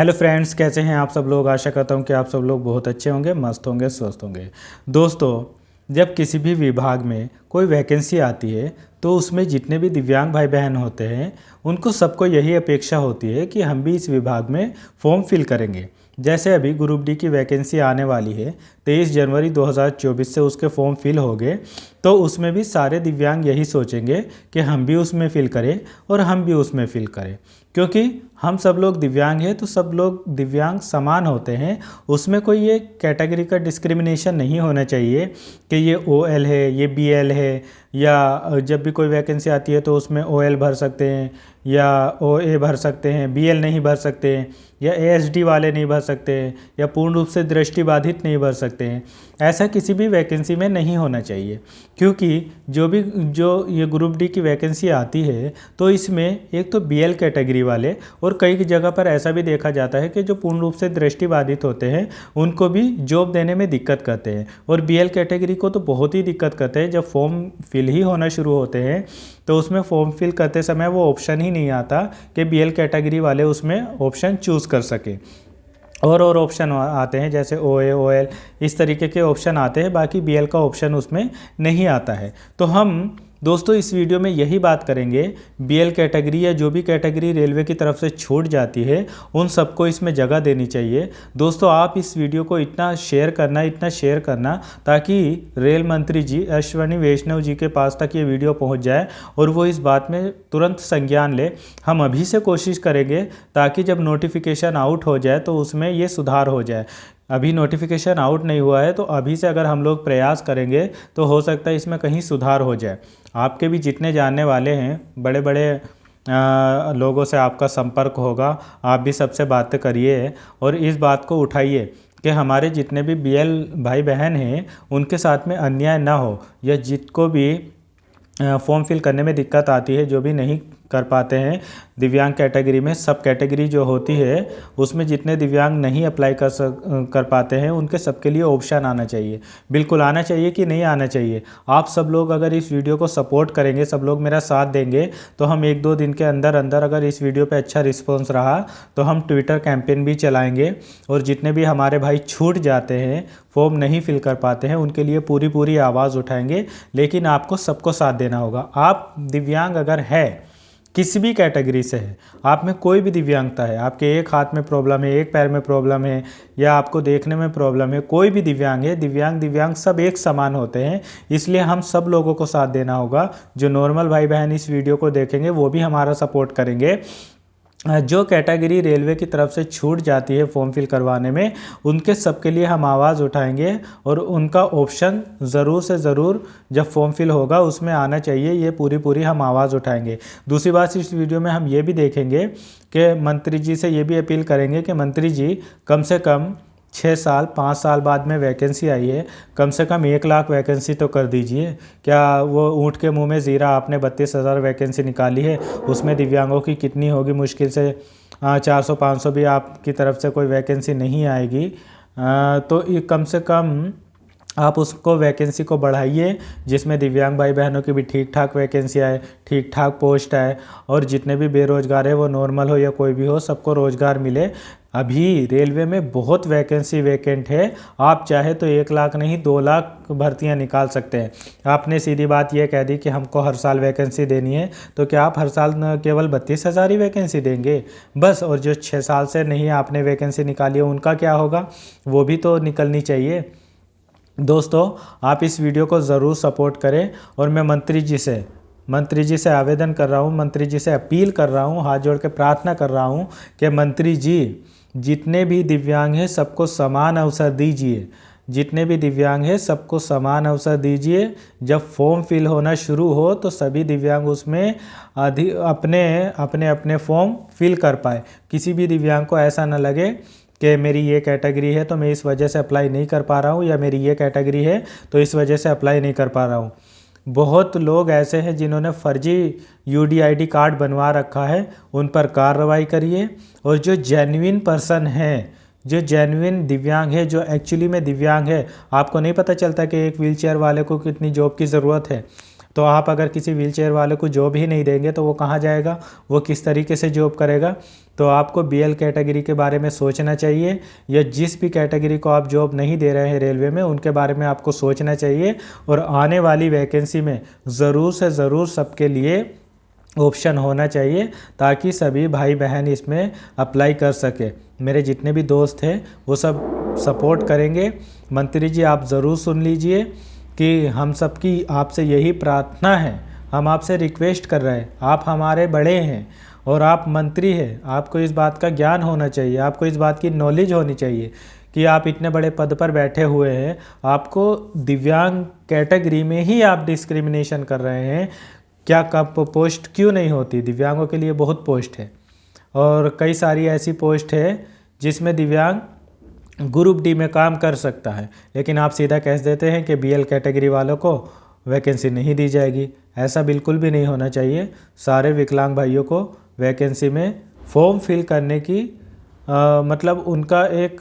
Hello friends, कैसे हैं आप सब लोग। आशा करता हूं कि आप सब लोग बहुत अच्छे होंगे, मस्त होंगे, स्वस्थ होंगे। दोस्तों, जब किसी भी विभाग में कोई वैकेंसी आती है तो उसमें जितने भी दिव्यांग भाई बहन होते हैं उनको सबको यही अपेक्षा होती है कि हम भी इस विभाग में फॉर्म फिल करेंगे। जैसे अभी ग्रुप डी की वैकेंसी आने वाली है 23 जनवरी 2024 से उसके फॉर्म फिल हो गए, तो उसमें भी सारे दिव्यांग यही सोचेंगे कि हम भी उसमें फिल करें और हम भी उसमें फिल करें, क्योंकि हम सब लोग दिव्यांग हैं तो सब लोग दिव्यांग समान होते हैं। उसमें कोई ये कैटेगरी का डिस्क्रिमिनेशन नहीं होना चाहिए कि ये OL है, ये BL है, या जब भी कोई वैकेंसी आती है तो उसमें OL भर सकते हैं या OA भर सकते हैं, BL नहीं भर सकते हैं, या ASD वाले नहीं भर सकते हैं, या पूर्ण रूप से दृष्टिबाधित नहीं भर सकते हैं। ऐसा किसी भी वैकेंसी में नहीं होना चाहिए, क्योंकि जो ये ग्रुप डी की वैकेंसी आती है तो इसमें एक तो BL कैटेगरी वाले, और कई जगह पर ऐसा भी देखा जाता है कि जो पूर्ण रूप से दृष्टिबाधित होते हैं उनको भी जॉब देने में दिक्कत करते हैं, और BL कैटेगरी को तो बहुत ही दिक्कत करते हैं। जब फॉर्म फिल ही होना शुरू होते हैं तो उसमें फॉर्म फिल करते समय वो ऑप्शन ही नहीं आता कि BL कैटेगरी वाले उसमें ऑप्शन चूज़ कर सके। और ऑप्शन आते हैं जैसे OA OL इस तरीके के ऑप्शन आते हैं, बाकी BL का ऑप्शन उसमें नहीं आता है। तो हम दोस्तों इस वीडियो में यही बात करेंगे, BL कैटेगरी या जो भी कैटेगरी रेलवे की तरफ से छूट जाती है उन सबको इसमें जगह देनी चाहिए। दोस्तों, आप इस वीडियो को इतना शेयर करना ताकि रेल मंत्री जी अश्विनी वैष्णव जी के पास तक ये वीडियो पहुंच जाए और वो इस बात में तुरंत संज्ञान ले। हम अभी से कोशिश करेंगे ताकि जब नोटिफिकेशन आउट हो जाए तो उसमें ये सुधार हो जाए। अभी नोटिफिकेशन आउट नहीं हुआ है तो अभी से अगर हम लोग प्रयास करेंगे तो हो सकता है इसमें कहीं सुधार हो जाए। आपके भी जितने जानने वाले हैं, बड़े बड़े लोगों से आपका संपर्क होगा, आप भी सबसे बातें करिए और इस बात को उठाइए कि हमारे जितने भी BL भाई बहन हैं उनके साथ में अन्याय ना हो, या जिसको भी फॉर्म फिल करने में दिक्कत आती है, जो भी नहीं कर पाते हैं दिव्यांग कैटेगरी में, सब कैटेगरी जो होती है उसमें जितने दिव्यांग नहीं अप्लाई कर पाते हैं उनके सबके लिए ऑप्शन आना चाहिए। बिल्कुल आना चाहिए कि नहीं आना चाहिए। आप सब लोग अगर इस वीडियो को सपोर्ट करेंगे, सब लोग मेरा साथ देंगे, तो हम 1-2 दिन के अंदर अंदर अगर इस वीडियो पे अच्छा रिस्पॉन्स रहा तो हम ट्विटर कैंपेन भी चलाएँगे, और जितने भी हमारे भाई छूट जाते हैं, फॉर्म नहीं फिल कर पाते हैं, उनके लिए पूरी आवाज़ उठाएंगे। लेकिन आपको सबको साथ देना होगा। आप दिव्यांग अगर है, किसी भी कैटेगरी से है, आप में कोई भी दिव्यांगता है, आपके एक हाथ में प्रॉब्लम है, एक पैर में प्रॉब्लम है, या आपको देखने में प्रॉब्लम है, कोई भी दिव्यांग है, दिव्यांग सब एक समान होते हैं। इसलिए हम सब लोगों को साथ देना होगा। जो नॉर्मल भाई बहन इस वीडियो को देखेंगे वो भी हमारा सपोर्ट करेंगे। जो कैटेगरी रेलवे की तरफ से छूट जाती है फॉर्म फिल करवाने में, उनके सबके लिए हम आवाज़ उठाएंगे और उनका ऑप्शन ज़रूर से ज़रूर जब फॉर्म फिल होगा उसमें आना चाहिए। ये पूरी हम आवाज़ उठाएंगे। दूसरी बात, इस वीडियो में हम ये भी देखेंगे कि मंत्री जी से ये भी अपील करेंगे कि मंत्री जी कम से कम 6 साल 5 साल बाद में वैकेंसी आई है, कम से कम 1 लाख वैकेंसी तो कर दीजिए। क्या वो ऊँट के मुंह में ज़ीरा, आपने 32,000 वैकेंसी निकाली है, उसमें दिव्यांगों की कितनी होगी, मुश्किल से 400-500 भी आपकी तरफ से कोई वैकेंसी नहीं आएगी। तो ये कम से कम आप उसको वैकेंसी को बढ़ाइए, जिसमें दिव्यांग भाई बहनों की भी ठीक ठाक वैकेंसी आए, ठीक ठाक पोस्ट आए, और जितने भी बेरोजगार है, वो नॉर्मल हो या कोई भी हो, सबको रोज़गार मिले। अभी रेलवे में बहुत वैकेंसी वैकेंट है। आप चाहे तो 1 लाख नहीं 2 लाख भर्तियां निकाल सकते हैं। आपने सीधी बात यह कह दी कि हमको हर साल वैकेंसी देनी है, तो क्या आप हर साल न केवल 32,000 ही वैकेंसी देंगे बस? और जो 6 साल से नहीं आपने वैकेंसी निकाली है उनका क्या होगा? वो भी तो निकलनी चाहिए। दोस्तों, आप इस वीडियो को ज़रूर सपोर्ट करें, और मैं मंत्री जी से आवेदन कर रहा हूँ, मंत्री जी से अपील कर रहा हूँ, हाथ जोड़ के प्रार्थना कर रहा हूँ कि मंत्री जी जितने भी दिव्यांग हैं सबको समान अवसर दीजिए। जितने भी दिव्यांग हैं सबको समान अवसर दीजिए। जब फॉर्म फिल होना शुरू हो तो सभी दिव्यांग उसमें अपने फॉर्म फिल कर पाए। किसी भी दिव्यांग को ऐसा न लगे कि मेरी ये कैटेगरी है तो मैं इस वजह से अप्लाई नहीं कर पा रहा हूँ, या मेरी ये कैटेगरी है तो इस वजह से अप्लाई नहीं कर पा रहा हूँ। बहुत लोग ऐसे हैं जिन्होंने फर्जी UDID कार्ड बनवा रखा है, उन पर कार्रवाई करिए। और जो जेन्युइन पर्सन है, जो जेन्युइन दिव्यांग है, जो एक्चुअली में दिव्यांग है, आपको नहीं पता चलता कि एक व्हीलचेयर वाले को कितनी जॉब की ज़रूरत है। तो आप अगर किसी व्हीलचेयर वाले को जॉब ही नहीं देंगे तो वो कहाँ जाएगा, वो किस तरीके से जॉब करेगा। तो आपको BL कैटेगरी के बारे में सोचना चाहिए, या जिस भी कैटेगरी को आप जॉब नहीं दे रहे हैं रेलवे में उनके बारे में आपको सोचना चाहिए। और आने वाली वैकेंसी में ज़रूर से ज़रूर सबके लिए ऑप्शन होना चाहिए, ताकि सभी भाई बहन इसमें अप्लाई कर सके। मेरे जितने भी दोस्त हैं वो सब सपोर्ट करेंगे। मंत्री जी आप ज़रूर सुन लीजिए कि हम सबकी आपसे यही प्रार्थना है, हम आपसे रिक्वेस्ट कर रहे हैं। आप हमारे बड़े हैं और आप मंत्री हैं, आपको इस बात का ज्ञान होना चाहिए, आपको इस बात की नॉलेज होनी चाहिए कि आप इतने बड़े पद पर बैठे हुए हैं, आपको दिव्यांग कैटेगरी में ही आप डिस्क्रिमिनेशन कर रहे हैं। क्या कब पोस्ट क्यों नहीं होती? दिव्यांगों के लिए बहुत पोस्ट है और कई सारी ऐसी पोस्ट है जिसमें दिव्यांग ग्रुप डी में काम कर सकता है, लेकिन आप सीधा कह देते हैं कि BL कैटेगरी वालों को वैकेंसी नहीं दी जाएगी। ऐसा बिल्कुल भी नहीं होना चाहिए। सारे विकलांग भाइयों को वैकेंसी में फॉर्म फिल करने की मतलब उनका एक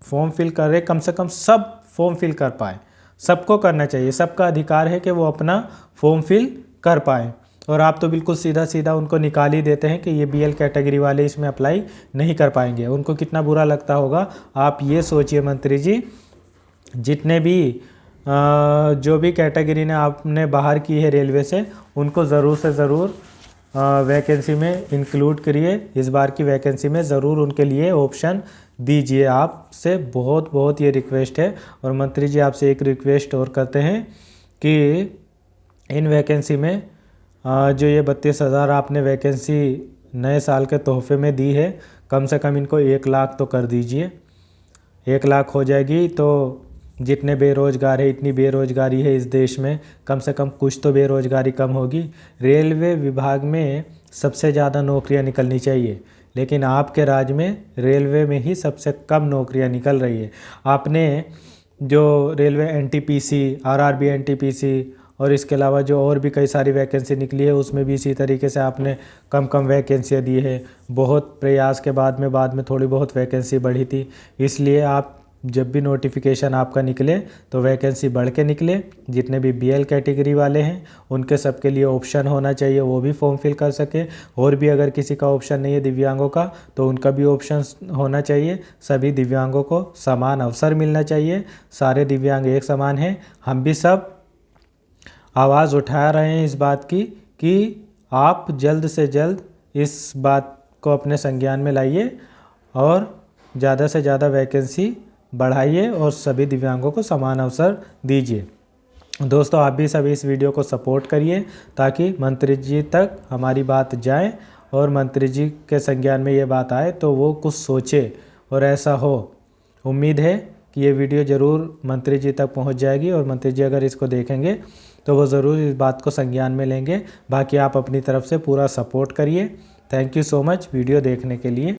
फॉर्म फिल करे, कम से कम सब फॉर्म फिल कर पाए। सबको करना चाहिए, सबका अधिकार है कि वो अपना फॉर्म फिल कर पाएँ। और आप तो बिल्कुल सीधा सीधा उनको निकाल ही देते हैं कि ये BL कैटेगरी वाले इसमें अप्लाई नहीं कर पाएंगे। उनको कितना बुरा लगता होगा आप ये सोचिए मंत्री जी। जितने भी जो भी कैटेगरी ने आपने बाहर की है रेलवे से, उनको ज़रूर से ज़रूर वैकेंसी में इंक्लूड करिए। इस बार की वैकेंसी में ज़रूर उनके लिए ऑप्शन दीजिए। आपसे बहुत बहुत ये रिक्वेस्ट है। और मंत्री जी आपसे एक रिक्वेस्ट और करते हैं कि इन वैकेंसी में जो ये 32,000 आपने वैकेंसी नए साल के तोहफे में दी है, कम से कम इनको 1 लाख तो कर दीजिए। 1 लाख हो जाएगी तो जितने बेरोज़गार है, इतनी बेरोज़गारी है इस देश में, कम से कम कुछ तो बेरोज़गारी कम होगी। रेलवे विभाग में सबसे ज़्यादा नौकरियां निकलनी चाहिए, लेकिन आपके राज्य में रेलवे में ही सबसे कम नौकरियां निकल रही है। आपने जो रेलवे NTPC, RRB NTPC और इसके अलावा जो और भी कई सारी वैकेंसी निकली है, उसमें भी इसी तरीके से आपने कम कम वैकेंसियाँ दी है। बहुत प्रयास के बाद में थोड़ी बहुत वैकेंसी बढ़ी थी। इसलिए आप जब भी नोटिफिकेशन आपका निकले तो वैकेंसी बढ़ के निकले। जितने भी BL कैटेगरी वाले हैं उनके सबके लिए ऑप्शन होना चाहिए, वो भी फॉर्म फिल कर सके। और भी अगर किसी का ऑप्शन नहीं है दिव्यांगों का, तो उनका भी ऑप्शन होना चाहिए। सभी दिव्यांगों को समान अवसर मिलना चाहिए। सारे दिव्यांग एक समान हैं। हम भी सब आवाज़ उठा रहे हैं इस बात की कि आप जल्द से जल्द इस बात को अपने संज्ञान में लाइए और ज़्यादा से ज़्यादा वैकेंसी बढ़ाइए और सभी दिव्यांगों को समान अवसर दीजिए। दोस्तों आप भी सभी इस वीडियो को सपोर्ट करिए ताकि मंत्री जी तक हमारी बात जाए और मंत्री जी के संज्ञान में ये बात आए तो वो कुछ सोचे और ऐसा हो। उम्मीद है कि ये वीडियो ज़रूर मंत्री जी तक पहुंच जाएगी और मंत्री जी अगर इसको देखेंगे तो वो ज़रूर इस बात को संज्ञान में लेंगे। बाकी आप अपनी तरफ से पूरा सपोर्ट करिए। Thank you so much video देखने के लिए।